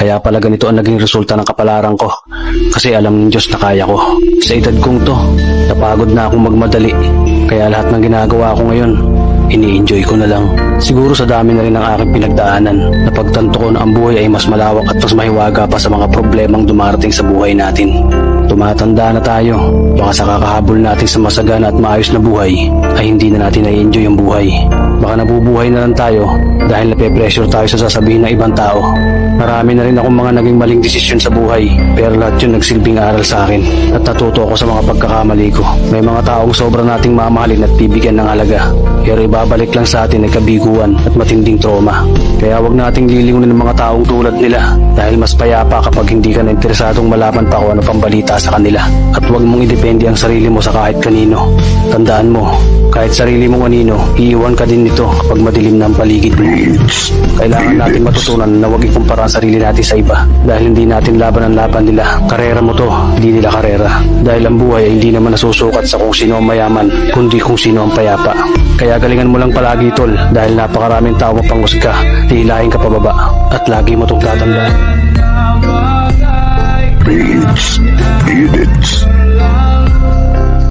Kaya pala ganito ang naging resulta ng kapalaran ko. Kasi alam ng Diyos na kaya ko. Sa edad kong to, napagod na akong magmadali. Kaya lahat ng ginagawa ko ngayon, ini-enjoy ko na lang. Siguro sa dami na rin ng aking pinagdaanan, napagtanto ko na ang buhay ay mas malawak at mas mahiwaga pa sa mga problemang dumarating sa buhay natin. Tumatanda na tayo, baka sa kakahabol natin sa masagana at maayos na buhay, ay hindi na natin na-enjoy ang buhay. Baka nabubuhay na lang tayo dahil nape-pressure tayo sa sasabihin ng ibang tao. Marami na rin akong mga naging maling desisyon sa buhay, pero lahat yun nagsilbing aral sa akin at natuto ako sa mga pagkakamali ko. May mga taong sobra nating mamahalin at bibigyan ng halaga, pero ibabalik lang sa atin ay kabiguan at matinding trauma. Kaya wag nating liliwin ng mga taong tulad nila dahil mas payapa kapag hindi ka na interesadong malaman pa kung ano pang balita sa kanila. At wag mong idepende ang sarili mo sa kahit kanino. Tandaan mo, kahit sarili mong anino, iiwan ka din nito kapag madilim na ang paligid mo. Kailangan natin matutunan na wag ikumpara ang sarili natin sa iba dahil hindi natin laban ang laban nila. Karera mo to, hindi nila karera. Dahil ang buhay ay hindi naman nasusukat sa kung sino ang mayaman, kundi kung sino ang payapa. Kaya galingan mo lang palagi tol dahil napakaraming tao mapanghusga, hihilahin ka pababa at lagi mo itong tatandaan. Beats, beat it.